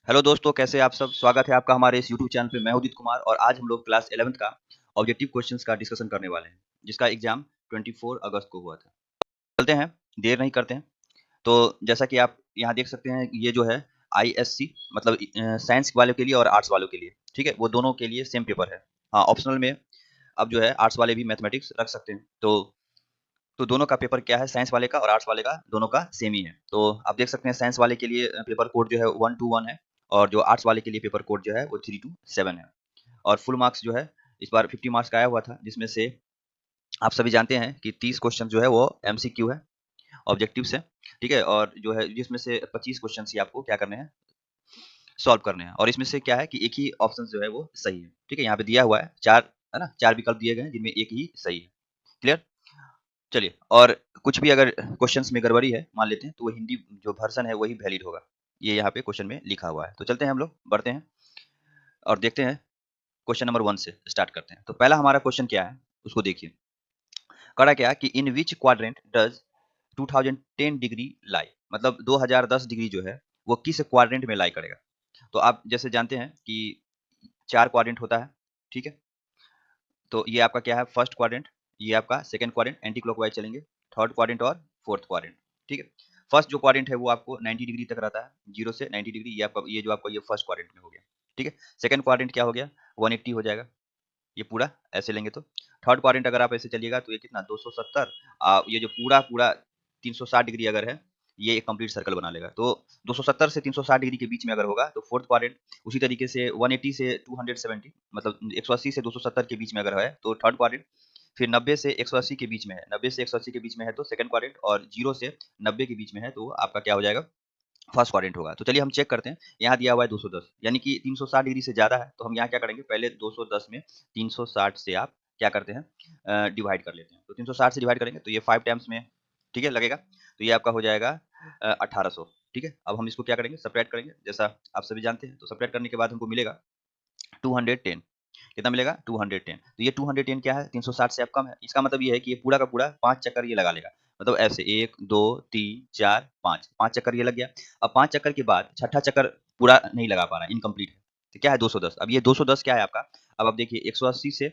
Hello दोस्तों, कैसे आप सब। स्वागत है आपका हमारे इस यूट्यूब चैनल पे। मैं उदित कुमार और आज हम लोग क्लास 11th का ऑब्जेक्टिव क्वेश्चंस का डिस्कशन करने वाले हैं, जिसका एग्जाम 24 अगस्त को हुआ था। चलते हैं, देर नहीं करते हैं। तो जैसा कि आप यहाँ देख सकते हैं, ये जो है आईएससी मतलब साइंस वालों के लिए और आर्ट्स वालों के लिए, ठीक है, वो दोनों के लिए सेम पेपर है। हाँ, ऑप्शनल में अब जो है आर्ट्स वाले भी मैथमेटिक्स रख सकते हैं। तो दोनों का पेपर क्या है, साइंस वाले का और आर्ट्स वाले का दोनों का सेम ही है। तो आप देख सकते हैं साइंस वाले के लिए पेपर कोड जो है 121 है, और जो आर्ट्स वाले के लिए पेपर कोड जो है वो 327 है। और फुल मार्क्स जो है इस बार 50 मार्क्स का आया हुआ था, जिसमें से आप सभी जानते हैं कि 30 क्वेश्चन जो है वो एमसीक्यू है, ऑब्जेक्टिव से, ठीक है। और जो है जिसमें से 25 क्वेश्चन ही आपको क्या करने हैं, सॉल्व करने हैं। और इसमें से क्या है कि एक ही ऑप्शन जो है वो सही है, ठीक है। यहाँ पे दिया हुआ है चार, है ना, चार विकल्प दिए गए हैं जिनमें एक ही सही है। क्लियर। चलिए, और कुछ भी अगर क्वेश्चंस में गड़बड़ी है मान लेते हैं, तो वो हिंदी जो वर्जन है वही वैलिड होगा। ये यहाँ पे क्वेश्चन में लिखा हुआ है। तो चलते हैं, हम लोग बढ़ते हैं और देखते हैं। क्वेश्चन नंबर 1 से स्टार्ट करते हैं। तो पहला हमारा क्वेश्चन क्या है, उसको देखिए। करा क्या कि इन विच क्वाड्रेंट डज 2010 डिग्री लाई, मतलब 2010 डिग्री जो है वो किस क्वाड्रेंट में लाई करेगा। तो आप जैसे जानते हैं कि चार क्वाड्रेंट होता है, ठीक है। तो ये आपका क्या है, फर्स्ट क्वाड्रेंट, ये आपका सेकंड क्वाड्रेंट, एंटी क्लॉकवाइज चलेंगे, थर्ड क्वाड्रेंट और फोर्थ क्वाड्रेंट, ठीक है। फर्स्ट जो क्वाड्रेंट है वो आपको 90 डिग्री तक रहता है, 0 से 90 डिग्री, ये आपका ये जो आपका ये फर्स्ट क्वाड्रेंट में हो गया, ठीक है। सेकंड क्वाड्रेंट क्या हो गया, 180 हो जाएगा, ये पूरा ऐसे लेंगे तो। थर्ड क्वाड्रेंट अगर आप ऐसे चलिएगा तो ये कितना 270, ये जो पूरा पूरा 360 डिग्री अगर है, ये एक कंप्लीट सर्कल बना लेगा। तो 270 से 360 डिग्री के बीच में अगर होगा तो फोर्थ क्वाड्रेंट। उसी तरीके से 180 से 270, मतलब 180 से 270 के बीच में अगर है तो थर्ड क्वाड्रेंट। फिर 90 से 180 के बीच में है, 90 से 180 के बीच में है तो सेकंड क्वाड्रेंट, और 0 से 90 के बीच में है तो आपका क्या हो जाएगा, फर्स्ट क्वाड्रेंट होगा। तो चलिए हम चेक करते हैं। यहाँ दिया हुआ है 210, यानी कि 360 डिग्री से ज़्यादा है, तो हम यहाँ क्या करेंगे, पहले 210 में 360 से आप क्या करते हैं, डिवाइड कर लेते हैं। तो 360 से डिवाइड करेंगे तो ये 5 टाइम्स में, ठीक है, लगेगा। तो ये आपका हो जाएगा 1800, ठीक है। अब हम इसको क्या करेंगे, सेपरेट करेंगे, जैसा आप सभी जानते हैं। तो सेपरेट करने के बाद हमको मिलेगा 210। कितना मिलेगा, 210। तो ये 210 क्या है, 360 से अब कम है। इसका मतलब ये है कि ये पूरा का पूरा 5 चक्कर ये लगा लेगा। मतलब ऐसे 1 2 3 4 5, 5 चक्कर ये लग गया। अब 5 चक्कर के बाद छठा चक्कर पूरा नहीं लगा पा रहा है, इनकम्प्लीट है। तो क्या है, 210। अब ये 210 क्या है आपका, अब आप देखिए 180 से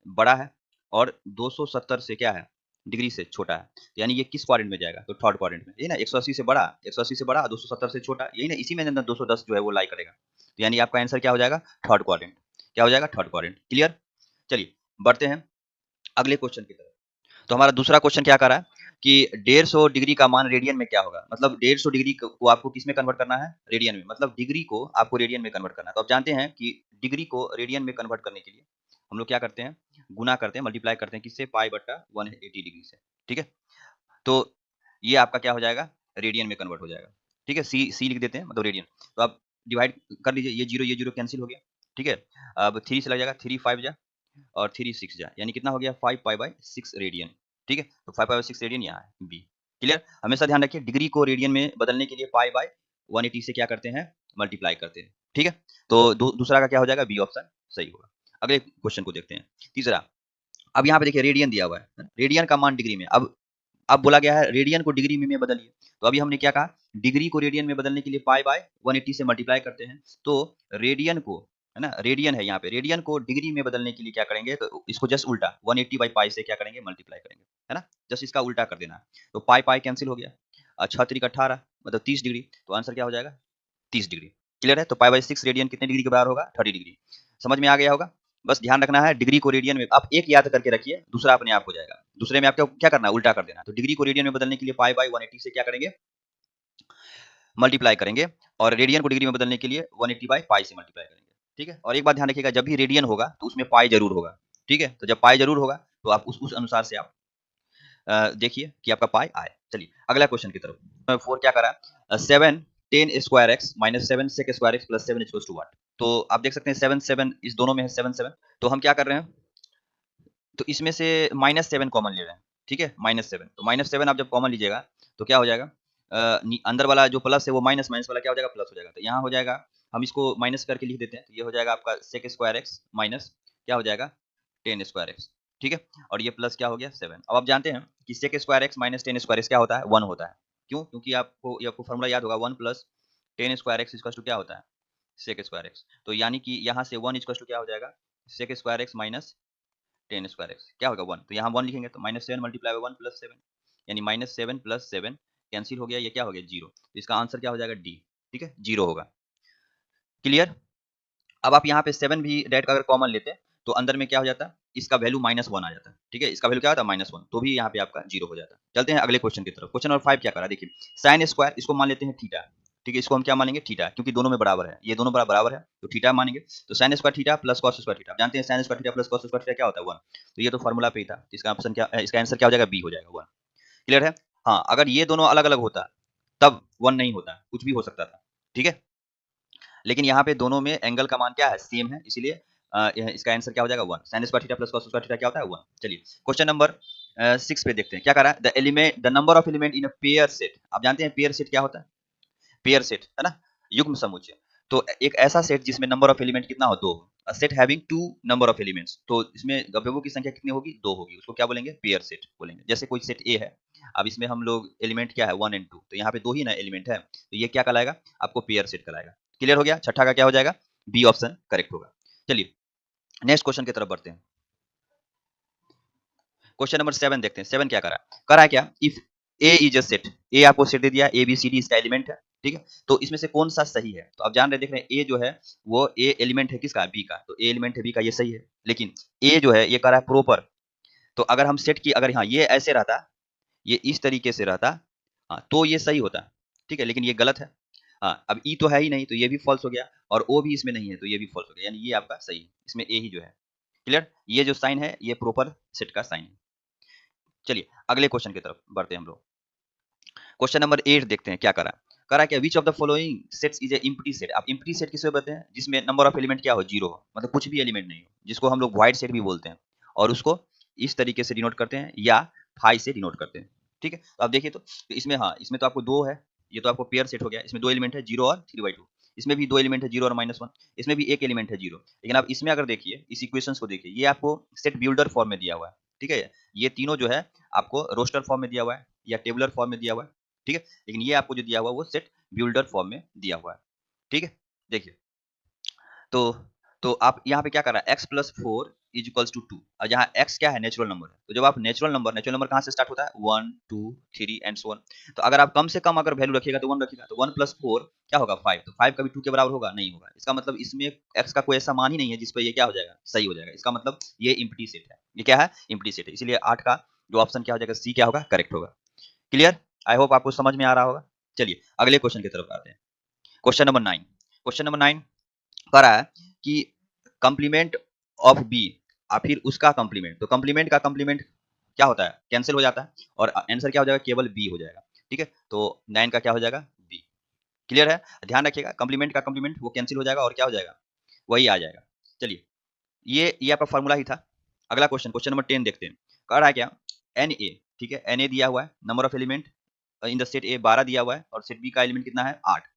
बड़ा है और 270 से क्या है, डिग्री से छोटा है। तो यानी ये किस क्वाड्रेंट में जाएगा, तो थर्ड क्वाड्रेंट में। यही ना, 180 से बड़ा, 180 से बड़ा, 270 से छोटा, यही ना, इसी में ना 210 जो है वो लाई करेगा। तो यानी आपका आंसर क्या हो जाएगा, थर्ड क्वाड्रेंट। क्या हो जाएगा, थर्ड क्वाड्रेंट। क्लियर। चलिए बढ़ते हैं अगले क्वेश्चन की तरफ। तो हमारा दूसरा क्वेश्चन क्या कर रहा है कि 150 डिग्री का मान रेडियन में क्या होगा। मतलब 150 डिग्री को आपको किस में कन्वर्ट करना है, रेडियन में। मतलब डिग्री को आपको रेडियन में कन्वर्ट करना है। तो आप जानते हैं कि डिग्री को रेडियन में कन्वर्ट करने के लिए हम लोग क्या करते हैं, गुना करते हैं, मल्टीप्लाई करते हैं, किससे, पाई बट्टा 180 डिग्री से, ठीक है। तो ये आपका क्या हो जाएगा, रेडियन में कन्वर्ट हो जाएगा, ठीक है। सी सी लिख देते हैं, मतलब रेडियन। तो आप डिवाइड कर लीजिए, ये जीरो कैंसिल हो गया, ठीक है। अब 3 से लग जाएगा, 3 5 जा और 3 6 जा, यानी कितना हो गया, 5 पाई बाय 6 रेडियन, ठीक है। तो 5 पाई बाय 6 रेडियन यहाँ है, बी। क्लियर। हमेशा ध्यान रखिए, डिग्री को रेडियन में बदलने के लिए पाई बाय 180 से क्या करते हैं, मल्टीप्लाई करते हैं, ठीक है। तो दूसरा का क्या हो जाएगा, बी ऑप्शन सही होगा। अगले क्वेश्चन को देखते हैं, तीसरा। अब यहाँ पे देखिए रेडियन दिया हुआ है, रेडियन का मान डिग्री में। अब बोला गया है रेडियन को डिग्री में बदलिए। तो अभी हमने क्या कहा, डिग्री को रेडियन में बदलने के लिए पाई बाय 180 से मल्टीप्लाई करते हैं। तो रेडियन को, है ना, रेडियन है यहाँ पे, रेडियन को डिग्री में बदलने के लिए क्या करेंगे, तो इसको जस्ट उल्टा 180 बाई पाई से क्या करेंगे, मल्टीप्लाई करेंगे, है ना। जस्ट इसका उल्टा कर देना है। तो पाई पाई कैंसिल हो गया, 6 3 18, मतलब 30 डिग्री। तो आंसर क्या हो जाएगा, 30 डिग्री। क्लियर है। तो पाई बाय 6 रेडियन कितने डिग्री के बराबर होगा, 30 डिग्री। समझ में आ गया होगा। बस ध्यान रखना है, डिग्री को रेडियन में आप एक याद करके रखिए, दूसरा अपने आप हो जाएगा। दूसरे में आपको क्या करना है, उल्टा कर देना। तो डिग्री को रेडियन में बदलने के लिए पाई बाय 180 से क्या करेंगे, मल्टीप्लाई करेंगे। और रेडियन को डिग्री में बदलने के लिए 180 बाय पाई से मल्टीप्लाई करेंगे, ठीक है। और एक बात ध्यान रखिएगा, जब भी रेडियन होगा तो उसमें पाई जरूर होगा, ठीक है। तो जब पाई जरूर होगा तो आप उस अनुसार से आप देखिए कि आपका पाई आए। चलिए अगला क्वेश्चन की तरफ। 4 क्या करा, 7 10 square x minus 7 sec square x plus 7 equals to what. तो आप देख सकते हैं 7 7 इस दोनों में है, 7 7। तो हम क्या कर रहे हैं, तो इसमें से -7 कॉमन ले रहे हैं, ठीक है, -7। तो -7 आप जब कॉमन लीजिएगा तो क्या हो जाएगा, अंदर वाला जो प्लस है वो माइनस, माइनस वाला क्या हो जाएगा, प्लस हो जाएगा। तो यहाँ हो जाएगा, हम इसको माइनस करके लिख देते हैं। तो ये हो जाएगा आपका सेक स्क्वायर एक्स माइनस क्या हो जाएगा, 10 स्क्वायर एक्स, ठीक है। और ये प्लस क्या हो गया, 7। अब आप जानते हैं कि sec square x minus 10 square x क्या होता है, 1 होता है। क्यों, क्योंकि आपको ये आपको फॉर्मूला याद होगा, 1 plus 10 square x equal to क्या होता है, सेक स्क्वायर एक्स। तो यानी कि यहाँ से 1 इक्वल टू क्या हो जाएगा, sec square x minus ten square x, क्या होगा 1। तो यहाँ 1 लिखेंगे तो -7 मल्टीप्लाई बाय 1 प्लस 7, यानी -7 प्लस 7 कैंसिल हो गया, ये क्या हो गया 0। तो इसका आंसर क्या हो जाएगा डी, ठीक है 0 होगा। क्लियर। अब आप यहाँ पे 7 भी डायरेक्ट अगर कॉमन लेते हैं तो अंदर में क्या हो जाता है, इसका वैल्यू -1 आ जाता है, ठीक है, इसका वैल्यू क्या होता है -1, तो भी यहाँ पे आपका 0 हो जाता है। चलते हैं अगले क्वेश्चन की तरफ। क्वेश्चन नंबर 5 क्या करा, देखिए साइन स्क्वायर, इसको मान लेते हैं थीटा, ठीक है, इसको हम क्या मानेंगे थीटा, क्योंकि दोनों में बराबर है, ये दोनों बराबर है तो थीटा मानेंगे। तो sine square theta plus cos square theta, जानते हैं sine square theta plus cos square theta क्या होता है 1। तो ये तो फॉर्मूला पे ही था, तो इसका ऑप्शन क्या, इसका आंसर क्या हो जाएगा बी हो जाएगा 1। क्लियर है। हाँ, अगर ये दोनों अलग अलग होता तब 1 नहीं होता, कुछ भी हो सकता था, ठीक है, लेकिन यहाँ पे दोनों में एंगल का मान क्या है सेम है, इसलिए इसका आंसर क्या हो जाएगा 1। Sine square theta plus cos square theta क्या होता है 1। चलिए क्वेश्चन नंबर 6 पे देखते हैं क्या कर रहा है, the number of element in a pair set. आप जानते हैं पेयर सेट क्या होता है, पेयर सेट है ना, युग्म समुच्चय। तो एक ऐसा सेट जिसमें नंबर ऑफ एलिमेंट कितना हो, 2 हो, a set having 2 number of elements, तो इसमें अवयवों की संख्या कितनी होगी 2 होगी, उसको क्या बोलेंगे पेयर सेट बोलेंगे। जैसे कोई सेट ए है, अब इसमें हम लोग एलिमेंट क्या है 1 एंड 2, तो यहाँ पे 2 ही ना एलिमेंट है, तो ये क्या कहलाएगा आपको पेयर सेट कहलाएगा। क्लियर हो गया, छठा का क्या हो जाएगा बी ऑप्शन करेक्ट होगा। चलिए नेक्स्ट क्वेश्चन की तरफ बढ़ते हैं। क्वेश्चन नंबर 7 देखते हैं। 7 क्या करा है क्या, if A is a set, A आपको सेट दे दिया, ए बी सी डी इसका एलिमेंट है, ठीक है, तो इसमें से कौन सा सही है। तो आप जान रहे देख रहे हैं ए जो है वो ए एलिमेंट है किसका बी का, तो ए एलिमेंट है बी का, ये सही है। लेकिन ए जो है ये कह रहा है प्रॉपर, तो अगर हम सेट की, अगर हाँ ये ऐसे रहता, ये इस तरीके से रहता, हाँ तो ये सही होता, ठीक है, लेकिन ये गलत है। हाँ अब ई तो है ही नहीं, तो ये भी फॉल्स हो गया, और ओ भी इसमें नहीं है, तो ये भी फॉल्स हो गया, यानी ये आपका सही है, इसमें ए ही जो है। क्लियर, ये जो साइन है ये प्रॉपर सेट का साइन है। चलिए अगले क्वेश्चन की तरफ बढ़ते हैं हम लोग। क्वेश्चन नंबर 8 देखते हैं क्या करा क्या, विच of the following sets is a empty set. आप एम्प्टी सेट किसे बोलते हैं, जिसमें नंबर ऑफ एलिमेंट क्या हो 0 हो, मतलब कुछ भी एलिमेंट नहीं हो, जिसको हम लोग वाइड सेट भी बोलते हैं, और उसको इस तरीके से डिनोट करते हैं या फाई से डिनोट करते हैं, ठीक है। तो आप देखिए तो इसमें, हाँ इसमें तो आपको 2 है, ये तो आपको पेयर सेट हो गया, इसमें 2 एलिमेंट है 0 और 3/2, इसमें भी 2 एलिमेंट है 0 और -1, इसमें भी एक एलिमेंट है 0। लेकिन आप इसमें अगर देखिए इस इक्वेशंस को देखिए, ये आपको सेट बिल्डर फॉर्म में दिया हुआ है, ठीक है, ये तीनों जो है आपको रोस्टर फॉर्म में दिया हुआ है या टेबुलर फॉर्म में दिया हुआ है, ठीक है, लेकिन ये आपको जो दिया हुआ है वो सेट बिल्डर फॉर्म में दिया हुआ है, ठीक है। देखिए तो आप यहाँ पे क्या कर रहा है, x plus 4 is equals to 2, और जहाँ x क्या है नेचुरल नंबर है, तो जब आप नेचुरल नंबर कहाँ से स्टार्ट होता है 1 2 3 एंड सो ऑन। तो अगर आप कम से कम अगर वैल्यू रखिएगा तो 1 रखिएगा, तो 1 प्लस 4 क्या होगा 5, तो 5 कभी 2 के बराबर होगा नहीं होगा, इसका मतलब इसमें x का कोई ऐसा मान ही नहीं है जिस पर ये क्या हो जाएगा सही हो जाएगा, इसका मतलब ये इम्प्टी सेट है, ये क्या है इम्प्टी सेट है, इसलिए 8 का जो ऑप्शन क्या हो जाएगा सी क्या होगा करेक्ट होगा। क्लियर, आई होप आपको समझ में आ रहा होगा। चलिए अगले क्वेश्चन की तरफ आते हैं। क्वेश्चन नंबर 9, क्वेश्चन नंबर 9 कह रहा है कि कंप्लीमेंट ऑफ बी, और फिर उसका कंप्लीमेंट, तो कंप्लीमेंट का कंप्लीमेंट क्या होता है कैंसिल हो जाता है, और आंसर क्या हो जाएगा केवल बी हो जाएगा, ठीक है, तो 9 का क्या हो जाएगा बी। क्लियर है, ध्यान रखिएगा कंप्लीमेंट का कंप्लीमेंट वो कैंसिल हो जाएगा और क्या हो जाएगा वही आ जाएगा। चलिए ये आपका फॉर्मूला ही था। अगला क्वेश्चन, क्वेश्चन नंबर 10 देखते हैं। कह रहा है क्या एन ए, ठीक है, एन ए दिया हुआ है, number of element in the set ए 12 दिया हुआ है, और सेट बी का एलिमेंट कितना है 8,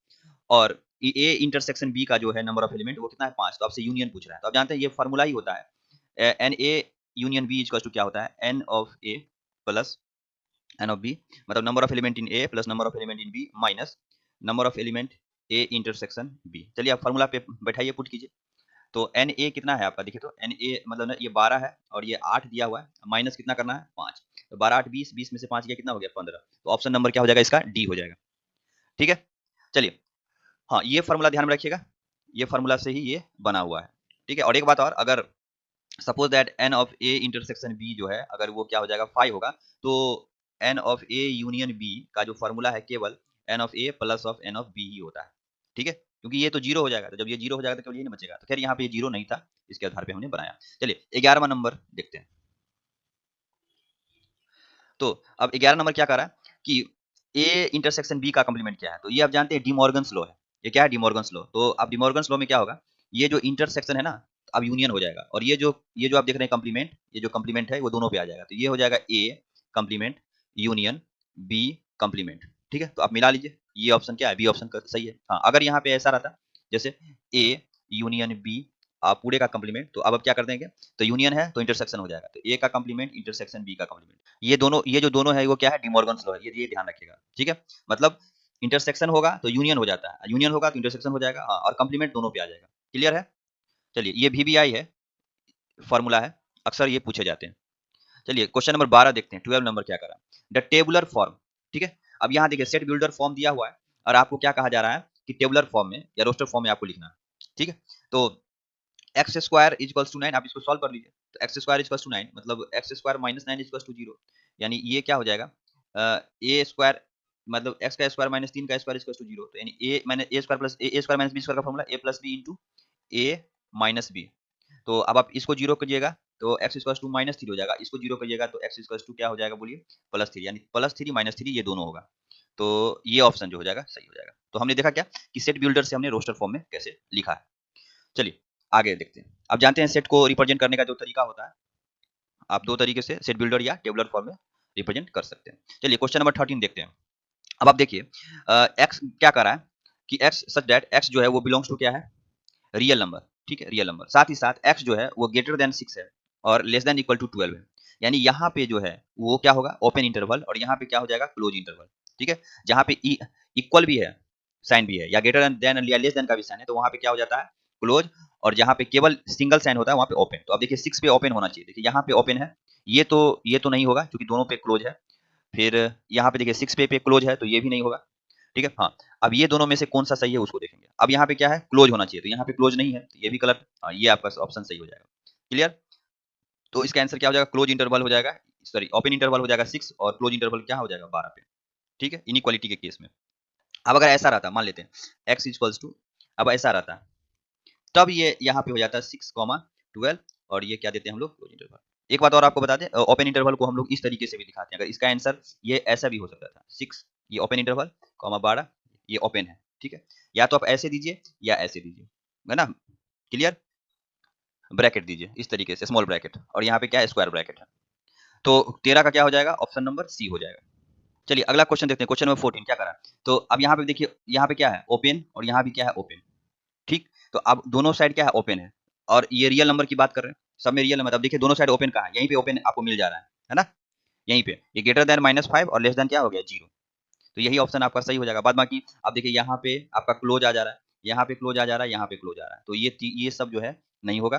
और ए इंटरसेक्शन बी का जो है नंबर ऑफ एलिमेंट वो कितना है 5, तो आपसे यूनियन पूछ रहा है। तो आप जानते हैं ये फार्मूला ही होता है N A union B equal to क्या होता है N of A plus N of B, मतलब number of element in A plus number of element in B minus number of element A intersection B. चलिए आप formula पे बैठाइए put कीजिए। तो N A कितना है आपका, देखिए तो एन ए मतलब ना ये 12 है और ये 8 दिया हुआ है, माइनस कितना करना है 5, तो 12 8 20, 20 में से 5 गया कितना हो गया 15, तो ऑप्शन नंबर क्या हो जाएगा इसका डी हो जाएगा, ठीक है। चलिए हाँ ये फार्मूला ध्यान में रखिएगा, ये फार्मूला से ही ये बना हुआ है, ठीक है। और एक बात और, अगर suppose that n of A intersection B जो है अगर वो क्या हो जाएगा 5 होगा, तो N of A union B का जो फार्मूला है केवल N of A plus of N of B ही होता है, ठीक है, क्योंकि ये तो जीरो हो जाएगा, तो जब ये जीरो हो जाएगा तो केवल ये नहीं बचेगा, तो खैर यहाँ पे ये जीरो नहीं था, इसके आधार पे हमने बनाया। चलिए 11वां नंबर देखते हैं। तो अब 11 नंबर क्या कर रहा है कि ए इंटरसेक्शन बी का कंप्लीमेंट क्या है, तो ये आप जानते हैं डिमॉर्गन्स लॉ है, ये क्या है डिमॉर्गन्स लॉ, तो अब डिमॉर्गन्स लॉ में क्या होगा, ये जो इंटरसेक्शन है ना अब यूनियन हो जाएगा, और ये जो आप देख रहे हैं कंप्लीमेंट, ये जो कंप्लीमेंट है वो दोनों पे आ जाएगा, तो ये हो जाएगा ए कंप्लीमेंट यूनियन बी कंप्लीमेंट, ठीक है, तो आप मिला लीजिए, ये ऑप्शन क्या है बी ऑप्शन सही है। हाँ अगर यहाँ पे ऐसा रहता जैसे ए यूनियन बी पूरे का कंप्लीमेंट, तो अब क्या कर देंगे, तो यूनियन है तो इंटरसेक्शन हो जाएगा, तो ए का कंप्लीमेंट इंटरसेक्शन बी का कंप्लीमेंट, ये जो दोनों है वो क्या है डिमॉर्गन्स लॉ है, ये ध्यान रखिएगा, ठीक है। मतलब इंटरसेक्शन होगा तो यूनियन हो जाता है, यूनियन होगा तो इंटरसेक्शन हो जाएगा, हाँ, और कंप्लीमेंट दोनों पे आ जाएगा। क्लियर है? चलिए ये VBI है, फॉर्मूला है, अक्सर ये पूछे जाते हैं। चलिए क्वेश्चन नंबर 12 देखते हैं, 12 नंबर क्या करा। द टेबुलर फॉर्म, ठीक है। अब यहाँ देखिए सेट बिल्डर फॉर्म दिया हुआ है और आपको क्या कहा जा रहा है कि टेबुलर फॉर्म में या रोस्टर फॉर्म में आपको लिखना है, ठीक है। तो एक्स स्क्वायर इक्वल्स टू 9, आप इसको सॉल्व कर लीजिए। तो एक्स स्क्वायर इक्वल्स टू 9 मतलब x square minus 9 equals to 0, यानी ये क्या हो जाएगा, ए स्क्वायर मतलब एक्स का स्क्वायर माइनस 3 का स्क्वायर इक्वल्स टू 0, तो यानी a minus a square plus a square minus b square का formula a plus b into a minus b. तो अब आप इसको जीरो करिएगा तो एक्स इक्वल्स टू माइनस 3 हो जाएगा, इसको जीरो करिएगा तो एक्स इक्वल्स टू क्या हो जाएगा बोलिए, प्लस 3, यानी प्लस 3 माइनस 3 ये दोनों होगा। तो ये ऑप्शन जो हो जाएगा सही हो जाएगा। तो हमने देखा क्या कि सेट बिल्डर से हमने रोस्टर फॉर्म में कैसे लिखा है। चलिए आगे देखते हैं। अब जानते हैं सेट को रिप्रेजेंट करने का जो तरीका होता है, आप दो तरीके से सेट बिल्डर या टेबुलर फॉर्म में रिप्रेजेंट कर सकते हैं। चलिए क्वेश्चन नंबर 13 देखते हैं। अब आप देखिए एक्स क्या कर रहा है कि एक्स सच दैट एक्स जो है वो बिलोंग्स टू क्या है, रियल नंबर, ठीक है, रियल नंबर। साथ ही साथ एक्स जो है वो ग्रेटर देन 6 है और लेस देन इक्वल टू 12 है, यानी यहाँ पे जो है वो क्या होगा, ओपन इंटरवल, और यहाँ पे क्या हो जाएगा, क्लोज इंटरवल, ठीक है। जहाँ पे इक्वल भी है साइन भी है या ग्रेटर देन या लेस देन का भी साइन है तो वहाँ पे क्या हो जाता है, क्लोज, और जहाँ पे केवल सिंगल साइन होता है वहाँ पे ओपन। तो अब देखिए 6 पे ओपन होना चाहिए, देखिए यहाँ पे ओपन है, ये तो नहीं होगा क्योंकि दोनों पे क्लोज है। फिर यहाँ पे देखिए 6 पे क्लोज है तो ये भी नहीं होगा, ठीक है। हाँ, अब ये दोनों में से कौन सा सही है उसको देखेंगे। अब यहाँ पे क्या है, क्लोज होना चाहिए, तो यहाँ पे क्लोज नहीं है तो ये भी गलत। हाँ, ये आपका ऑप्शन सही हो जाएगा। क्लियर? तो इसका आंसर क्या हो जाएगा, क्लोज इंटरवल हो जाएगा, सॉरी ओपन इंटरवल हो जाएगा 6 और क्लोज इंटरवल क्या हो जाएगा 12 पे, ठीक है, इनइक्वालिटी के केस में। अब अगर ऐसा रहता, मान लेते हैं एक्स इक्वल्स टू, अब ऐसा रहता तब ये यहाँ पे हो जाता है 6, 12 और ये क्या देते हैं हम लोग, क्लोज इंटरवल। एक बात और आपको बता दें, ओपन इंटरवल को हम लोग इस तरीके से भी दिखाते हैं, अगर इसका आंसर ये ऐसा भी हो सकता था, 6 ये ओपन इंटरवल, 12 ये ओपन है, ठीक है। या तो आप ऐसे दीजिए या ऐसे दीजिए, है ना। क्लियर? ब्रैकेट दीजिए इस तरीके से, स्मॉल ब्रैकेट, और यहाँ पे क्या है, स्क्वायर ब्रैकेट है। तो 13 का क्या हो जाएगा, ऑप्शन नंबर सी हो जाएगा। चलिए अगला क्वेश्चन देखते हैं, क्वेश्चन नंबर 14 क्या करा। तो अब यहाँ पे देखिए, यहाँ पे क्या है, ओपन, और यहाँ भी क्या है, ओपन, ठीक। तो अब दोनों साइड क्या है, ओपन है, और ये रियल नंबर की बात कर रहे हैं, सब में रियल नंबर। अब देखिए दोनों साइड ओपन कहाँ है, यहीं पे ओपन आपको मिल जा रहा है ना, यहीं पे। ये ग्रेटर देन -5 और लेस देन क्या हो गया, 0। तो यही ऑप्शन आपका सही हो जाएगा। बाद बाकी अब देखिए यहाँ पे आपका क्लोज आ जा रहा है, यहाँ पे क्लोज आ जा रहा है, यहाँ पे क्लोज आ रहा है, तो ये सब जो है नहीं होगा।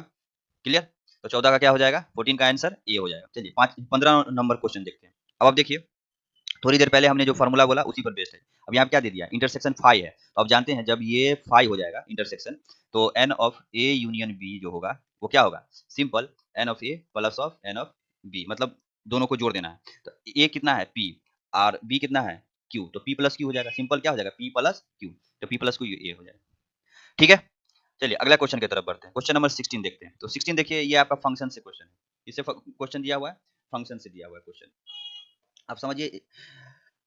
क्लियर? तो 14 का क्या हो जाएगा, 14 का आंसर ए हो जाएगा। चलिए 15 नंबर क्वेश्चन देखते हैं। अब आप देखिए थोड़ी देर पहले हमने जो फॉर्मूला बोला उसी पर बेस्ड है। अब यहाँ पे क्या दे दिया, इंटरसेक्शन फाई है, तो अब जानते हैं जब ये फाई हो जाएगा इंटरसेक्शन, तो N of A union B जो होगा वो क्या होगा, simple n of A plus of N of B, मतलब दोनों को जोड़ देना है। तो ए कितना है, पी, और बी कितना है, क्यू, तो पी प्लस क्यू हो जाएगा, सिंपल क्या हो जाएगा, पी प्लस क्यू, तो पी प्लस क्यू ए हो जाएगा, ठीक है। चलिए अगला क्वेश्चन की तरफ बढ़ते हैं, क्वेश्चन नंबर 16 देखते हैं। तो 16 देखिए ये आपका फंक्शन से क्वेश्चन है, इससे क्वेश्चन दिया हुआ है, फंक्शन से दिया हुआ है क्वेश्चन, आप समझिए।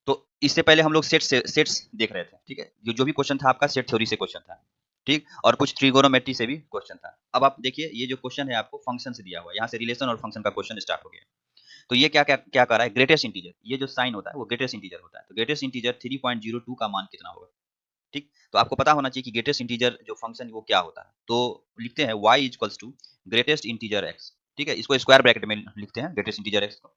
तो इससे पहले हम लोग सेट्स देख रहे थे, ठीक है, जो भी क्वेश्चन था आपका सेट थ्योरी से क्वेश्चन था, ठीक, और कुछ ट्रिगोनोमेट्री से भी क्वेश्चन था। अब आप देखिए ये जो क्वेश्चन है आपको फंक्शन से दिया हुआ है, यहाँ से रिलेशन और फंक्शन का क्वेश्चन स्टार्ट हो गया। तो ये क्या क्या क्या कर रहा है, ग्रेटेस्ट इंटीजर, ये जो साइन होता है वो ग्रेटेस्ट इंटीजर होता है, तो ग्रेटेस्ट इंटीजर 3.02 का मान कितना होगा, ठीक। तो आपको पता होना चाहिए कि ग्रेटेस्ट इंटीजर जो फंक्शन वो क्या होता है, तो लिखते हैं y equals to greatest integer x, ठीक है, इसको स्क्वायर ब्रैकेट में लिखते हैं ग्रेटेस्ट इंटीजर x को।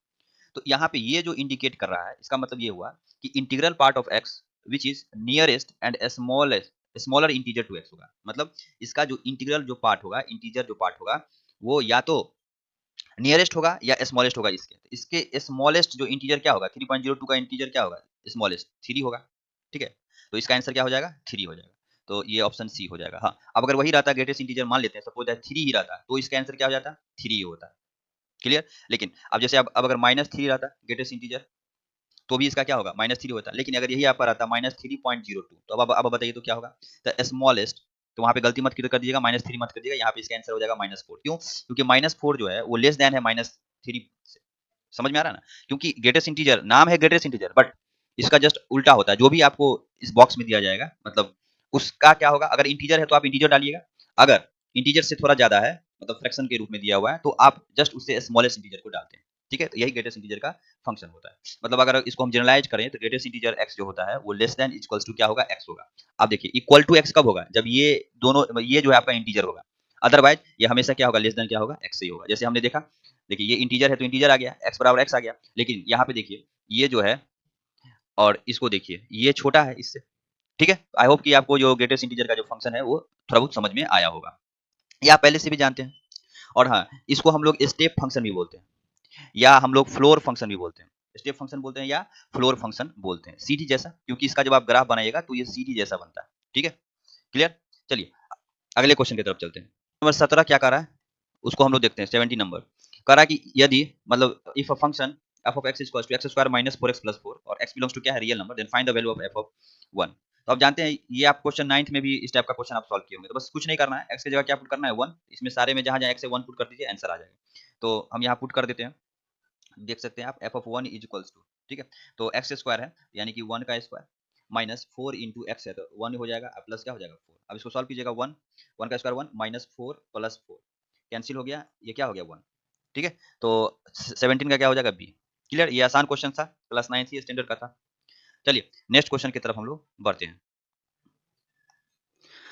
तो यहाँ पे ये जो इंडिकेट कर रहा है इसका मतलब ये हुआ कि integral part of x which is nearest and smallest smaller integer to x होगा, मतलब इसका जो इंटीग्रल जो पार्ट होगा, इंटीजर जो पार्ट होगा वो या तो नियरेस्ट होगा या स्मॉलेस्ट होगा इसके। तो इसके स्मॉलेस्ट जो इंटीजर क्या होगा, 3.02 का इंटीजर क्या होगा, स्मॉलेस्ट 3 होगा, ठीक है। तो इसका आंसर क्या हो जाएगा, 3 हो जाएगा। तो ये ऑप्शन सी हो जाएगा। हाँ, अब अगर वही रहता ग्रेटेस्ट इंटीजर मान लेते हैं, सपोज दैट 3 ही रहता तो इसका आंसर क्या हो जाता, 3 होता। क्लियर? लेकिन अब जैसे अब अगर -3 रहता ग्रेटेस्ट इंटीजर तो भी इसका क्या होगा, -3 होता। लेकिन अगर यही आपका रहता -3.02 तो अब बताइए तो क्या होगा, तो स्मॉलेस्ट, तो वहाँ पे गलती मत कर दीजिएगा, -3 मत कर दीजिएगा, यहाँ पे इसका आंसर हो जाएगा -4। क्यों? क्योंकि -4 जो है वो लेस देन है -3 से। समझ में आ रहा है ना? क्योंकि ग्रेटेस्ट इंटीजर नाम है ग्रेटेस्ट इंटीजर, बट इसका जस्ट उल्टा होता है। जो भी आपको इस बॉक्स में दिया जाएगा मतलब उसका क्या होगा, अगर इंटीजर है तो आप इंटीजर डालिएगा, अगर इंटीजर से थोड़ा ज्यादा है मतलब फ्रैक्शन के रूप में दिया हुआ है तो आप जस्ट उससे स्मॉलेस्ट इंटीजर को डालते हैं, ठीक है। तो यही ग्रेटेस्ट इंटीजर का फंक्शन होता है। मतलब अगर इसको हम जनरलाइज करें तो ग्रेटेस्ट इंटीजर x जो होता है वो लेस देन इक्वल्स टू क्या होगा, x होगा। अब देखिए इक्वल टू x कब होगा, जब ये दोनों, ये जो है आपका इंटीजर होगा, अदरवाइज ये हमेशा क्या होगा, लेस देन क्या होगा, x ही होगा। जैसे हमने देखा, देखिए ये इंटीजर है तो इंटीजर आ गया, x बराबर x आ गया, लेकिन यहाँ पे देखिए ये जो है और इसको देखिए ये छोटा है इससे, ठीक है, आई होप कि आपको जो ग्रेटेस्ट इंटीजर का जो फंक्शन है वो थोड़ा बहुत समझ में आया होगा, या आप पहले से भी जानते हैं। और हाँ, इसको हम लोग स्टेप फंक्शन भी बोलते हैं, या हम लोग फ्लोर फंक्शन भी बोलते हैं। स्टेप फंक्शन बोलते हैं या फ्लोर फंक्शन बोलते हैं, सीढ़ी जैसा, क्योंकि इसका जब आप ग्राफ बनाइएगा तो ये सीढ़ी जैसा बनता है। ठीक है, क्लियर। चलिए अगले क्वेश्चन की तरफ चलते हैं। नंबर 17 क्या कर रहा है, उसको हम लोग देखते हैं। 70 नंबर कह रहा है कि यदि मतलब if a function f of x equals to x square minus 4x plus 4 और x बिलोंग्स टू क्या है, real number, then find the value of f of 1। तो आप जानते हैं ये आप क्वेश्चन 9th में भी इस टाइप का क्वेश्चन आप सॉल्व किए होंगे। तो बस कुछ नहीं करना है, x की जगह क्या पुट करना है 1, इसमें सारे में जहां जहां x है 1 पुट कर दीजिए, आंसर आ जाएगा। तो हम यहाँ पुट कर देते हैं, देख सकते हैं आप f of 1 is equals to, ठीक है, तो x स्क्वायर है यानी कि 1 का स्क्वायर माइनस 4 इंटू एक्स है तो 1 हो जाएगा, प्लस क्या हो जाएगा 4। अब इसको सॉल्व कीजिएगा, 1 1 का स्क्वायर 1 माइनस 4 प्लस 4 कैंसिल हो गया, ये क्या हो गया 1। ठीक है, तो 17 का क्या हो जाएगा बी। क्लियर, ये आसान क्वेश्चन था, क्लास 9 थी, स्टैंडर्ड का था। चलिए नेक्स्ट क्वेश्चन की तरफ हम लोग बढ़ते हैं।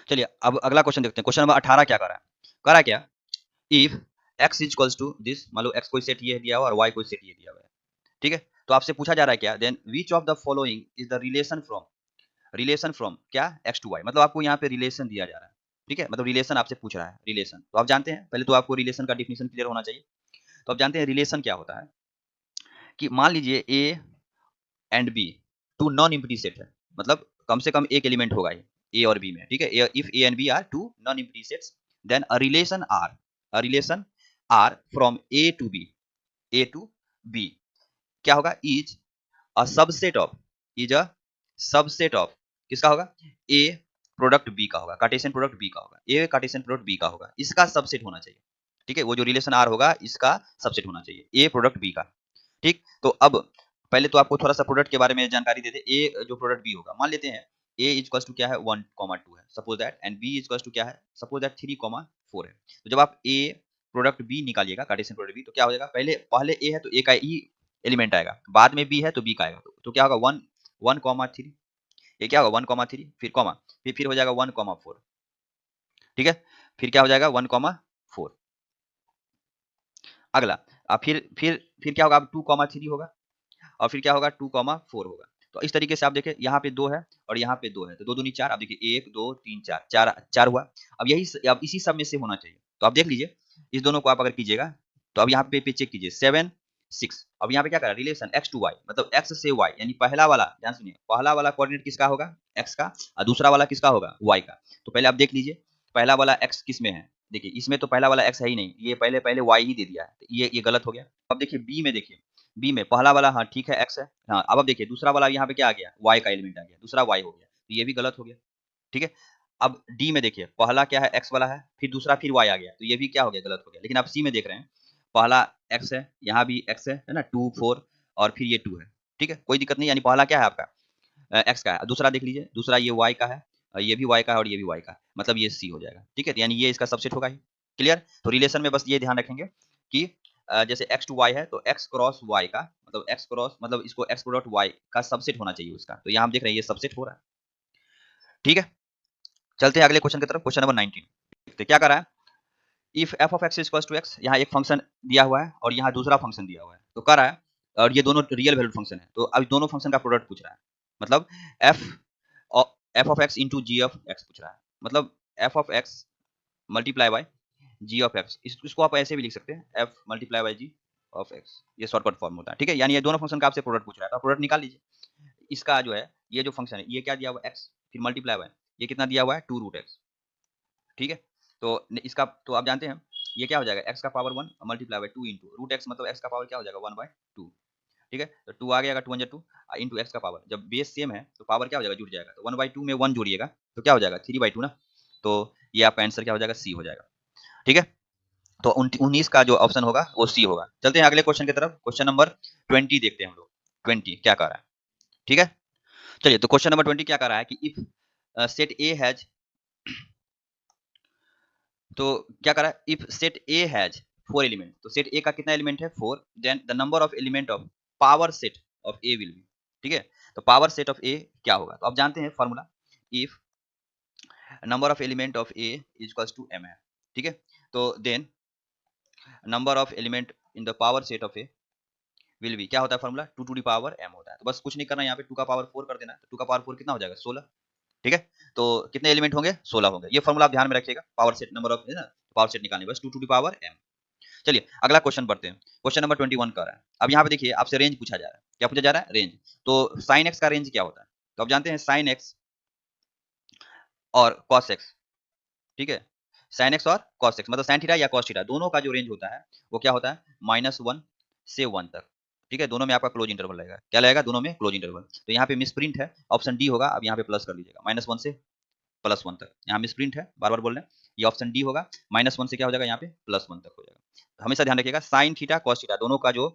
चलिए अब अगला क्वेश्चन देखते हैं। क्वेश्चन नंबर 18 क्या कर रहा है, कर रहा है क्या, if x is equals to this, मान लो x कोई सेट ये दिया हुआ और y कोई सेट ये दिया हुआ है। ठीक है, तो आपसे पूछा जा रहा है क्या, then which of the following is the relation from क्या x टू y, मतलब आपको यहाँ पे रिलेशन दिया जा रहा है। ठीक है, मतलब रिलेशन आपसे पूछ रहा है, रिलेशन तो आप जानते हैं, पहले तो आपको रिलेशन का डिफिनेशन क्लियर होना चाहिए। तो आप जानते हैं रिलेशन क्या होता है, कि मान लीजिए a and b two non empty set है, मतलब कम से कम एक एलिमेंट होगा ए और बी में। ठीक है, if A and B are two non empty sets, then a relation R from A to B क्या होगा, is a subset of, is a subset of किसका होगा, ए प्रोडक्ट बी का होगा, कार्टेशियन प्रोडक्ट बी का होगा, ए कार्टेशियन प्रोडक्ट बी का होगा, इसका सबसेट होना चाहिए। ठीक है, वो जो रिलेशन आर होगा इसका सबसेट होना चाहिए ए प्रोडक्ट बी का। ठीक, तो अब पहले तो आपको थोड़ा सा प्रोडक्ट के बारे में जानकारी देते, ए जो प्रोडक्ट बी होगा, मान लेते हैं ए इक्वल्स टू क्या है 1,2 है suppose that, and B equals to क्या है सपोज दैट 3,4 है। तो जब आप ए प्रोडक्ट बी निकालिएगा, कार्टेशियन प्रोडक्ट बी, तो क्या हो जाएगा, पहले पहले ए है तो ए का ही एलिमेंट आएगा, बाद में बी है तो बी का आएगा, तो क्या होगा 1,3, ये क्या होगा 1,3, फिर कॉमा, फिर हो जाएगा 1,4। ठीक है, फिर क्या हो जाएगा 1,4। अगला फिर क्या होगा, अब 2,3 होगा, और फिर क्या होगा 2,4 होगा। तो इस तरीके से आप देखिए यहाँ पे 2 है और यहाँ पे 2 है, तो 2 दूनी 4, आप देखिए 1 2 3 4 4 4 हुआ। अब इसी सब में से होना चाहिए, तो आप देख लीजिए इस दोनों को आप अगर कीजिएगा, तो अब यहाँ पे चेक कीजिए 7 6। अब यहाँ पे क्या कर रहा है, रिलेशन x टू y, मतलब x से y, यानी पहला वाला, ध्यान सुनिए, पहला वाला कोऑर्डिनेट किसका होगा x का, और दूसरा वाला किसका होगा y का। तो पहले आप देख लीजिए पहला वाला x किस में है, देखिए इसमें तो पहला वाला x है ही नहीं, ये पहले पहले y ही दे दिया है, तो ये गलत हो गया। अब देखिए b में, देखिए बी में पहला वाला हाँ ठीक है x है, हाँ अब देखिए दूसरा वाला यहाँ पे क्या आ गया, y का एलिमेंट आ गया, दूसरा y हो गया, तो ये भी गलत हो गया। ठीक है, अब डी में देखिए पहला क्या है x वाला है, फिर दूसरा फिर y आ गया, तो ये भी क्या हो गया, गलत हो गया। लेकिन आप सी में देख रहे हैं पहला x है, यहाँ भी x है ना, 2 4 और फिर ये 2 है। ठीक है, कोई दिक्कत नहीं, यानी पहला क्या है आपका x का है, दूसरा देख लीजिए दूसरा ये y का है, ये भी y का है और ये भी y का है, मतलब ये c हो जाएगा। ठीक है, यानी ये इसका सबसेट होगा ही। क्लियर, तो रिलेशन में बस ये ध्यान रखेंगे कि जैसे x टू y है तो x क्रॉस y का, मतलब x क्रॉस मतलब इसको x प्रोडक्ट y का सबसेट होना चाहिए उसका, तो यहाँ हम देख रहे हैं ये सबसेट हो रहा है। ठीक है, चलते हैं अगले क्वेश्चन की तरफ। क्वेश्चन नंबर 19 देखते हैं क्या कर रहा है, if f of x equals to x, यहाँ एक फंक्शन दिया हुआ है और यहाँ दूसरा फंक्शन दिया हुआ है, तो कर रहा है, और ये दोनों रियल वैल्यूड फंक्शन है, तो अब दोनों फंक्शन का प्रोडक्ट पूछ रहा है, मतलब f f of x into g of x पूछ रहा है, मतलब f of x multiply by g of x, इसको आप ऐसे भी लिख सकते हैं, f multiply by g of x, ये शॉर्टकट फॉर्म होता है। ठीक है, यानी ये दोनों फंक्शन का आपसे प्रोडक्ट पूछ रहा है, तो आप प्रोडक्ट निकाल लीजिए। इसका जो है ये जो फंक्शन है ये क्या दिया हुआ है एक्स, फिर मल्टीप्लाई बाय ये कितना दिया हुआ है 2 रूट एक्स। ठीक है, तो इसका तो आप जानते हैं ये क्या हो जाएगा x का power 1 multiply by 2 into root x, मतलब x का पावर क्या हो जाएगा 1/2। ठीक है, तो 2 आ गया 2 1 2 इंटू एक्स का पावर, जब बेस सेम है तो पावर क्या हो जाएगा, जुड़ जाएगा, तो 1/2 में 1 जोड़िएगा तो क्या हो जाएगा 3/2 ना, तो ये आपका आंसर क्या हो जाएगा सी हो जाएगा। ठीक है, तो 19 का जो ऑप्शन होगा वो सी होगा। चलते हैं अगले क्वेश्चन की तरफ। क्वेश्चन नंबर 20 देखते हैं हम लोग, 20 क्या कर रहा है। ठीक है, चलिए तो क्वेश्चन नंबर 20 क्या कर रहा है कि इफ सेट ए हैज, तो क्या कर रहा है, if set A has 4 element, तो सेट ए का कितना एलिमेंट है 4, then the number of element of power set of A will be. ठीक है, तो पावर सेट ऑफ ए क्या होगा, तो आप जानते हैं formula, if number of element of A is equals to m है। ठीक है, तो then number of element in the power set of A will be क्या होता है formula, 2 to the power m होता है। तो बस कुछ नहीं करना, यहाँ पे 2 का पावर 4 कर देना, तो 2 का पावर 4 कितना हो जाएगा 16। ठीक है, तो कितने एलिमेंट होंगे? 16 होंगे। ये फॉर्मूला आप ध्यान में रखिएगा, पावर सेट नंबर ऑफ, है ना, पावर सेट निकालने बस 2 टू द पावर m। चलिए अगला क्वेश्चन पढ़ते हैं। क्वेश्चन नंबर 21 का रहा है। अब यहाँ पे देखिए आपसे रेंज पूछा जा रहा है। क्या पूछा जा रहा है? रेंज। तो साइन एक्स का रेंज क्या होता है? तो आप जानते हैं साइन एक्स और कॉस एक्स, ठीक है, साइन एक्स और कॉस एक्स मतलब साइन थीटा या कॉस थीटा, दोनों का जो रेंज होता है वो क्या होता है? -1 से 1 तक। ठीक है, दोनों में आपका क्लोज इंटरवल रहेगा। क्या रहेगा? दोनों में क्लोज इंटरवल। तो यहाँ पे मिस प्रिंट है, ऑप्शन डी होगा। अब यहाँ पे प्लस कर लीजिएगा, -1 से +1 तक। यहाँ मिस प्रिंट है, बार बार बोल रहे हैं, ये ऑप्शन डी होगा। -1 से क्या हो जाएगा? यहाँ पे +1 तक हो जाएगा। तो हमेशा ध्यान रखिएगा साइन थीटा कॉस थीटा दोनों का जो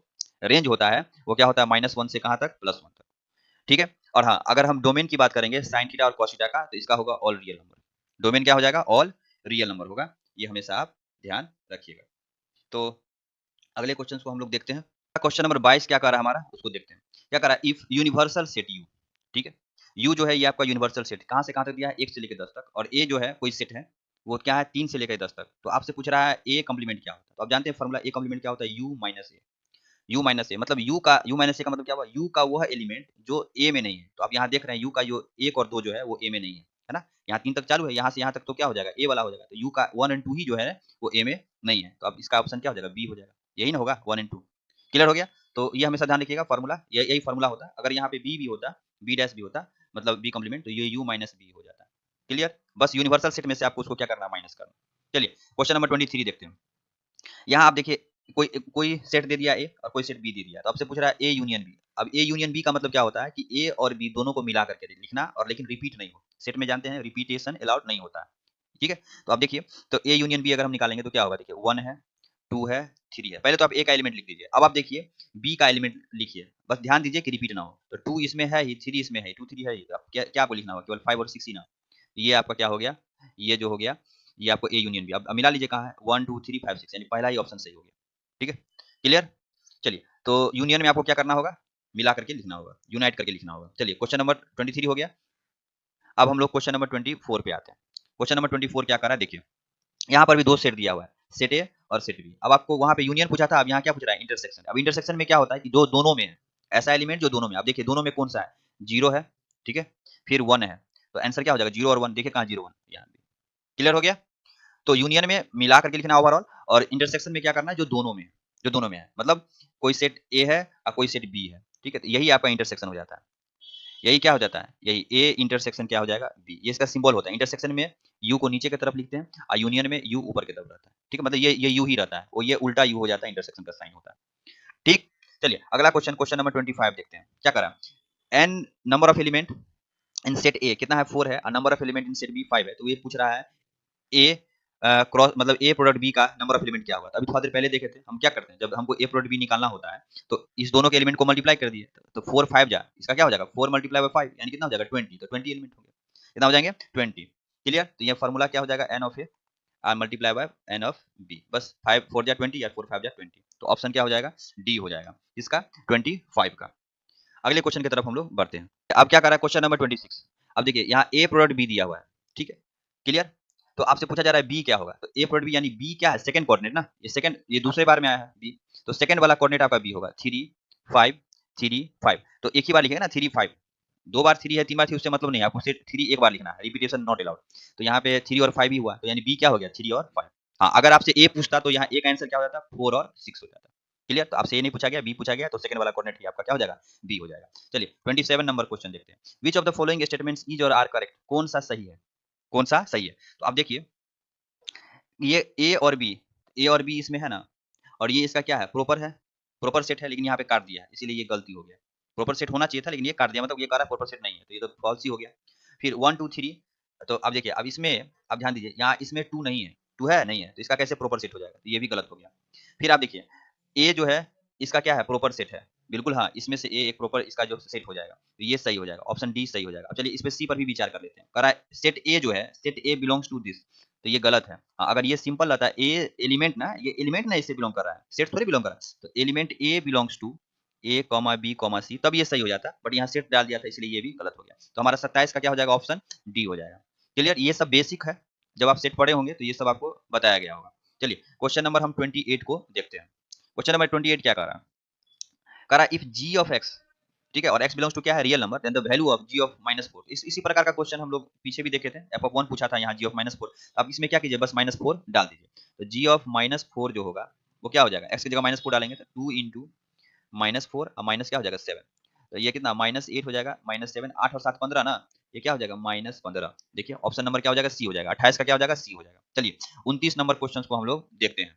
रेंज होता है वो क्या होता है? -1 से कहाँ तक? +1 तक। ठीक है, और हाँ अगर हम डोमेन की बात करेंगे साइन थीटा और कॉस थीटा का, तो इसका होगा ऑल रियल नंबर। डोमेन क्या हो जाएगा? ऑल रियल नंबर होगा। ये हमेशा आप ध्यान रखिएगा। तो अगले क्वेश्चन को हम लोग देखते हैं। क्वेश्चन नंबर 22 क्या कर रहा है हमारा, उसको देखते हैं। क्या कर रहा है? इफ यूनिवर्सल सेट यू, ठीक है, यू जो है ये आपका यूनिवर्सल सेट कहाँ से कहाँ तक दिया है? 1 से लेकर 10 तक। और ए जो है कोई सेट है वो क्या है? 3 से लेकर 10 तक। तो आपसे पूछ रहा है ए कॉम्प्लीमेंट क्या होता है? तो आप जानते हैं फॉर्मूला ए कॉम्प्लीमेंट क्या होता है? U minus A. U minus A मतलब यू माइनस ए का मतलब क्या हुआ? यू का वह एलिमेंट जो ए में नहीं है। तो आप यहाँ देख रहे हैं यू का जो 1 और 2 जो है वो ए में नहीं है ना? यहाँ 3 तक चालू है, यहाँ से यहाँ तक तो क्या हो जाएगा? ए वाला हो जाएगा। तो यू का 1 एंड 2 ही जो है वो ए में नहीं है। तो अब इसका ऑप्शन क्या हो जाएगा? बी हो जाएगा। यही ना होगा 1 एंड 2। क्लियर हो गया? तो ये हमेशा ध्यान रखिएगा फॉर्मूला, यही फॉर्मूला होता है। अगर यहाँ पे बी भी होता, बी डैश भी होता, मतलब बी कॉम्प्लीमेंट, तो ये यू माइनस बी हो जाता। क्लियर? बस यूनिवर्सल सेट में से आपको उसको क्या करना है? माइनस करना। चलिए क्वेश्चन नंबर 23 देखते हैं। यहाँ आप देखिए कोई कोई सेट दे दिया ए और कोई सेट बी दे दिया, तो आपसे पूछ रहा है ए यूनियन बी। अब ए यूनियन बी का मतलब क्या होता है कि ए और बी दोनों को मिला करके लिखना, और लेकिन रिपीट नहीं हो। सेट में जानते हैं रिपीटेशन अलाउड नहीं होता है। ठीक है, तो आप देखिए, तो ए यूनियन बी अगर हम निकालेंगे तो क्या होगा? देखिए 1 है, 2 है, 3 है। पहले तो आप ए का एलिमेंट लिख दीजिए। अब आप देखिए बी का एलिमेंट लिखिए, बस ध्यान दीजिए कि रिपीट ना हो। तो 2 इसमें है ही, 3 इसमें है, 2 3 है ही। तो आप क्या क्या आपको लिखना होगा? केवल 5 और 6 ही ना। ये आपका क्या हो गया? ये जो हो गया ये आपको ए यूनियन बी। अब मिला लीजिए कहाँ है? 1 2 3 5 6, यानी पहला ही ऑप्शन सही हो गया। ठीक है, क्लियर? चलिए, तो यूनियन में आपको क्या करना होगा? मिला करके लिखना होगा, यूनाइट करके लिखना होगा। चलिए क्वेश्चन नंबर 23 हो गया। अब हम लोग क्वेश्चन नंबर 24 पे आते हैं। क्वेश्चन नंबर 24 क्या कर रहा है? देखिए यहाँ पर भी 2 सेट दिया हुआ है, सेट ए और सेट बी। अब आपको वहाँ पे यूनियन पूछा था, अब यहाँ क्या पूछ रहा है? इंटरसेक्शन। अब इंटरसेक्शन में क्या होता है कि दोनों में है, ऐसा एलिमेंट जो दोनों में। अब देखिए दोनों में कौन सा है? 0 है, ठीक है, फिर 1 है। तो आंसर क्या हो जाएगा? 0 और 1। देखिए कहाँ 0 1 यहाँ। क्लियर हो गया? तो यूनियन में मिला करके लिखना ओवरऑल, और इंटरसेक्शन में क्या करना है? जो दोनों में है, जो दोनों में है, मतलब कोई सेट ए है और कोई सेट बी है। ठीक है, तो यही आपका इंटरसेक्शन हो जाता है। यही क्या हो जाता है? यही ए इंटरसेक्शन क्या हो जाएगा? बी। ये इसका सिंबल होता है। इंटरसेक्शन में यू को नीचे की तरफ लिखते हैं और यूनियन में यू ऊपर की तरफ रहता है। ठीक है, मतलब ये यू ही रहता है, वो ये उल्टा यू हो जाता है, इंटरसेक्शन का साइन होता है। ठीक, चलिए अगला क्वेश्चन, क्वेश्चन नंबर 25 देखते हैं। क्या करा? N number of element in set A कितना है? 4 है, और number of element in set B 5 है। तो ये पूछ रहा है ए क्रॉस मतलब ए प्रोडक्ट बी का नंबर ऑफ एलिमेंट क्या होगा? अभी थोड़ा देर पहले देखे थे हम क्या करते हैं, जब हमको ए प्रोडक्ट बी निकालना होता है तो इस दोनों के एलिमेंट को मल्टीप्लाई कर दिए। तो 4 5 जा, इसका क्या हो जाएगा? 4 मल्टीप्लाई बाय 5 यानी कितना हो जाएगा? 20। तो 20 एलिमेंट हो गया, कितना हो जाएंगे? 20। क्लियर? तो ये फार्मूला क्या हो जाएगा? N of A are multiply by n of B. बस 5 4 जा 20 या 4 5 जा 20। तो ऑप्शन क्या हो जाएगा? डी हो जाएगा इसका 25 का। अगले क्वेश्चन की तरफ हम लोग बढ़ते हैं। अब क्या कर रहा है? Question number 26। अब देखिए यहाँ ए प्रोडक्ट बी दिया हुआ है, ठीक है, क्लियर? तो आपसे पूछा जा रहा है बी क्या होगा? तो ए प्रोडक्ट बी यानी बी क्या है? सेकंड कोऑर्डिनेट ना, ये सेकंड, ये दूसरे बार में आया है बी। तो सेकंड वाला कोऑर्डिनेट आपका बी होगा 3 5 3 5। तो एक ही बार लिखेगा ना 3 5, दो बार 3 है, 3 बार 3 उससे मतलब नहीं है, आपको सिर्फ 3 एक बार लिखना है, रिपीटेशन नॉट अलाउड। तो यहाँ पे 3 और 5 ही हुआ, तो यानी बी क्या हो गया? 3 और 5। हाँ, अगर आपसे ए पूछता तो यहाँ ए का आंसर क्या हो जाता? 4 और 6 हो जाता। क्लियर? तो आपसे ए नहीं पूछा गया, बी पूछा गया, तो सेकंड वाला कोऑर्डिनेट ही आपका क्या हो जाएगा? बी हो जाएगा। चलिए 27 नंबर क्वेश्चन देखते हैं। Which of the following statements is और आर करेक्ट? कौन सा सही है? कौन सा सही है? तो आप देखिए ये ए और बी इसमें है ना, और ये इसका क्या है? प्रॉपर है, प्रॉपर सेट है, लेकिन यहाँ पे काट दिया है, इसीलिए ये गलती हो गया। प्रॉपर सेट होना चाहिए था, लेकिन ये काट दिया, मतलब ये कह रहा है प्रॉपर सेट नहीं है, तो ये तो फॉल्स ही हो गया। फिर 1 2 3। तो अब देखिए, अब इसमें अब ध्यान दीजिए, यहाँ इसमें 2 नहीं है, 2 है नहीं है, तो इसका कैसे प्रॉपर सेट हो जाएगा? तो ये भी गलत हो गया। फिर आप देखिए ए जो है इसका क्या है? प्रॉपर सेट है, बिल्कुल हाँ, इसमें से ए एक प्रॉपर इसका जो सेट हो जाएगा, तो ये सही हो जाएगा, ऑप्शन डी सही हो जाएगा। अब चलिए इस पे सी पर भी विचार कर लेते हैं। कह रहा है सेट ए जो है, set A belongs to this, तो ये गलत है। हाँ, अगर ये सिंपल रहता है ए एलिमेंट ना, ये एलिमेंट ना इससे बिलोंग कर रहा है, सेट थोड़ी बिलोंग कर रहा है, तो element A belongs to A comma B comma C, तब ये सही हो जाता, बट यहाँ सेट डाल दिया था इसलिए ये भी गलत हो गया। तो हमारा 27 का क्या हो जाएगा? ऑप्शन डी हो जाएगा। क्लियर? ये सब बेसिक है, जब आप सेट पढ़े होंगे तो ये सब आपको बताया गया होगा। चलिए क्वेश्चन नंबर हम 28 को देखते हैं। क्वेश्चन नंबर 28 क्या कर रहा है? कह रहा इफ जी ऑफ एक्स ठीक है, और x बिलोंग्स टू क्या है, real number, then the value of g of -4। इसी प्रकार का क्वेश्चन हम लोग पीछे भी देखे थे, f ऑफ 1 पूछा था, यहाँ g ऑफ -4। अब इसमें क्या कीजिए, बस -4 डाल दीजिए, तो g ऑफ -4 जो होगा वो क्या हो जाएगा, x की जगह -4 डालेंगे तो 2 इंटू -4 और माइनस क्या हो जाएगा 7, तो ये कितना -8 हो जाएगा, -7, 8 और 7 15 ना, ये क्या हो जाएगा -15। देखिए ऑप्शन नंबर क्या हो जाएगा, सी हो जाएगा, 28 का क्या हो जाएगा, सी हो जाएगा। चलिए 29 नंबर क्वेश्चन को हम लोग देखते हैं।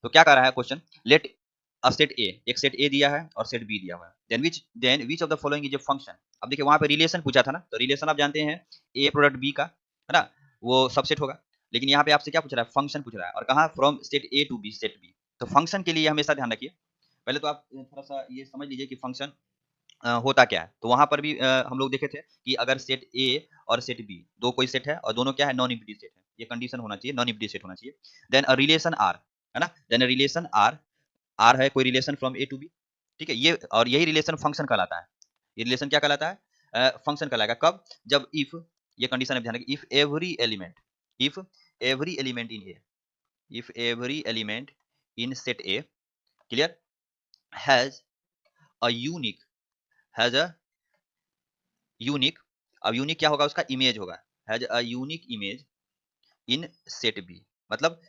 तो क्या कह रहा है question, let a set A, एक सेट ए दिया है और सेट बी दिया हुआ है, then which of the following is a function. अब देखिए वहां पे रिलेशन पूछा था ना, तो रिलेशन आप जानते हैं ए प्रोडक्ट बी का, है ना, वो सबसेट होगा। लेकिन यहाँ पे आपसे क्या पूछ रहा है, फंक्शन पूछ रहा है, और कहा from set A to B set B. तो फंक्शन के लिए हमेशा ध्यान रखिए, पहले तो आप थोड़ा सा ये समझ लीजिए कि फंक्शन होता क्या है। तो वहां पर भी हम लोग देखे थे कि अगर सेट ए और सेट बी दो कोई सेट है और दोनों क्या है, नॉन इंफिनिटी सेट है, ये कंडीशन होना चाहिए, नॉन इंफिनिटी सेट होना चाहिए। देन अ रिलेशन आर, है ना, देन रिलेशन आर, आर है कोई relation from A to B, ठीक है, ये और यही रिलेशन फंक्शन कहलाता है। ये रिलेशन क्या कहलाता है, फंक्शन कहलाएगा कब, जब इफ, ये कंडीशन है ध्यान रखिए, if every element in A, if every element in set A, clear, has a unique, has a unique, अब यूनिक क्या होगा, उसका इमेज होगा, has a unique image in set B, मतलब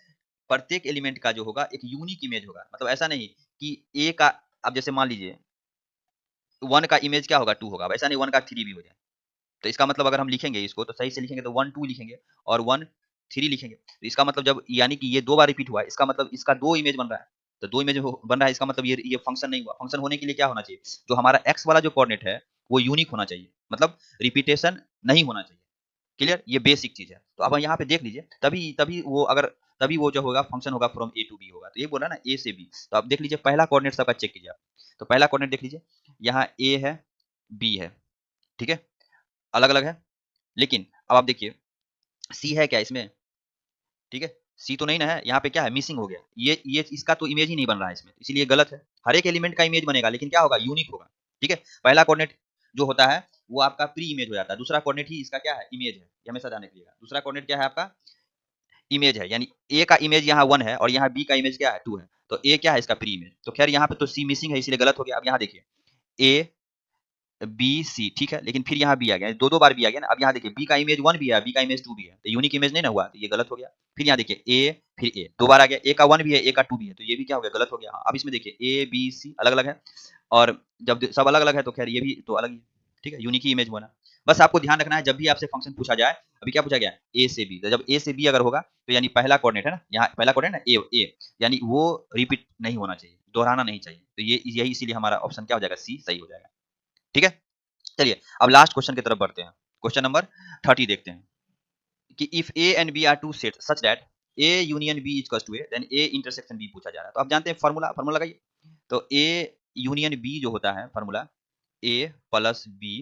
प्रत्येक एलिमेंट का जो होगा एक यूनिक इमेज होगा, मतलब ऐसा नहीं कि ए का, अब जैसे मान लीजिए 1 का इमेज क्या होगा, 2 होगा, वैसा नहीं 1 का 3 भी हो जाए। तो इसका मतलब अगर हम लिखेंगे इसको तो सही से लिखेंगे तो 1 2 लिखेंगे और 1 3 लिखेंगे। तो इसका मतलब जब यानी कि ये 2 बार रिपीट हुआ है, इसका मतलब इसका 2 इमेज बन रहा है। तो 2 इमेज बन रहा है, इसका मतलब ये फंक्शन नहीं हुआ। फंक्शन होने के लिए क्या होना चाहिए, जो हमारा x वाला जो कोऑर्डिनेट है वो यूनिक होना चाहिए, मतलब रिपीटेशन नहीं होना चाहिए। क्लियर, ये बेसिक चीज है। तो अब यहाँ पे देख लीजिए, तभी तभी वो अगर तभी वो जो होगा फंक्शन होगा फ्रॉम ए टू बी होगा। तो ये बोला ना ए से बी, तो आप देख लीजिए पहला कोऑर्डिनेट सबका चेक कीजिए आप। तो पहला कोऑर्डिनेट देख लीजिए, यहाँ ए है, बी है, ठीक है, अलग अलग है। लेकिन अब आप देखिए सी है क्या इसमें, ठीक है, सी तो नहीं ना है, यहाँ पे क्या है, मिसिंग हो गया, ये इसका तो इमेज ही नहीं बन रहा है इसमें, इसीलिए गलत है। हर एक एलिमेंट का इमेज बनेगा लेकिन क्या होगा, यूनिक होगा, ठीक है। पहला कोऑर्डिनेट जो होता है वो आपका प्री इमेज हो जाता है, दूसरा कोऑर्डिनेट ही इसका क्या है, इमेज है, ये हमेशा ध्यान रखिएगा। दूसरा कोऑर्डिनेट क्या है आपका, इमेज है, यानी ए का इमेज यहाँ 1 है और यहाँ बी का इमेज क्या है, 2 है, तो ए क्या है, इसका प्री इमेज। तो खैर यहाँ पे तो सी मिसिंग है इसलिए गलत हो गया। अब यहाँ देखिए ए बी सी, ठीक है, लेकिन फिर यहाँ बी आ गया, दो बार बी आ गया ना। अब यहाँ देखिए बी का इमेज 1 भी है, बी का इमेज 2 भी है, तो यूनिक इमेज नहीं ना हुआ, तो ये गलत हो गया। फिर यहाँ देखिए ए, फिर ए दो बार आ गया, ए का 1 भी है, ए का 2 भी है, तो ये भी क्या हो गया, गलत हो गया। हाँ, अब इसमें देखिए ए बी सी अलग अलग है, और जब सब अलग अलग है तो खैर ये भी तो अलग ही है, ठीक है, यूनिक ही इमेज हुआ ना। बस आपको ध्यान रखना है जब भी आपसे फंक्शन पूछा जाए, अभी क्या पूछा गया, ए से बी, तो जब ए से बी अगर होगा तो यानी पहला कोऑर्डिनेट है ना, यहाँ पहला कोऑर्डिनेट ना ए ए, यानी वो रिपीट नहीं होना चाहिए, दोहराना नहीं चाहिए, तो ये यही इसीलिए हमारा ऑप्शन क्या हो जाएगा, सी सही हो जाएगा, ठीक है। चलिए अब लास्ट क्वेश्चन की तरफ बढ़ते हैं। क्वेश्चन नंबर 30 देखते हैं कि if A and B are two set such that A union B equals to A, then A intersection B पूछा जा रहा है। तो आप जानते हैं फार्मूला, फार्मूला लगाइए। तो ए यूनियन बी जो होता है formula, A plus B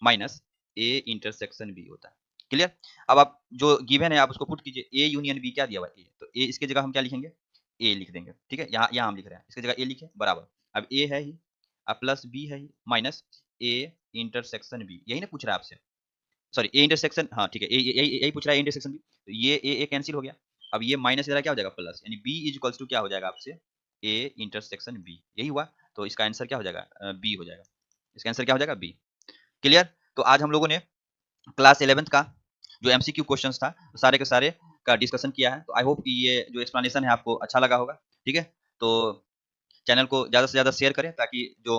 minus A intersection B होता है। क्लियर। अब आप जो गिवन है आप उसको पुट कीजिए, ए यूनियन बी क्या दिया हुआ है, ए, तो ए इसकी जगह हम क्या लिखेंगे, ए लिख देंगे, ठीक है, यहाँ यहाँ हम लिख रहे हैं, इसकी जगह ए लिखे बराबर। अब ए है ही, अब प्लस बी है ही, माइनस ए इंटरसेक्शन बी, यही ना पूछ रहा है आपसे, सॉरी ए इंटरसेक्शन, हाँ ठीक है, यही पूछ रहा है, ए इंटरसेक्शन बी, तो ये ए कैंसिल हो गया। अब ये माइनस इधर क्या हो जाएगा, प्लस, यानी बी इज इक्वल्स टू क्या हो जाएगा आपसे, ए इंटरसेक्शन बी, यही हुआ। तो इसका आंसर क्या हो जाएगा, बी हो जाएगा, इसका आंसर क्या हो जाएगा, बी। क्लियर। तो आज हम लोगों ने क्लास 11th का जो एमसीक्यू क्वेश्चंस था सारे के सारे का डिस्कशन किया है। तो आई होप कि ये जो एक्सप्लेनेशन है आपको अच्छा लगा होगा, ठीक है। तो चैनल को ज़्यादा से ज़्यादा शेयर करें ताकि जो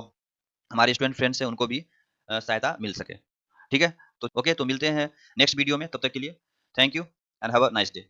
हमारे स्टूडेंट फ्रेंड्स हैं उनको भी सहायता मिल सके, ठीक है। तो ओके, तो मिलते हैं नेक्स्ट वीडियो में, तब तक के लिए thank you and have a nice day.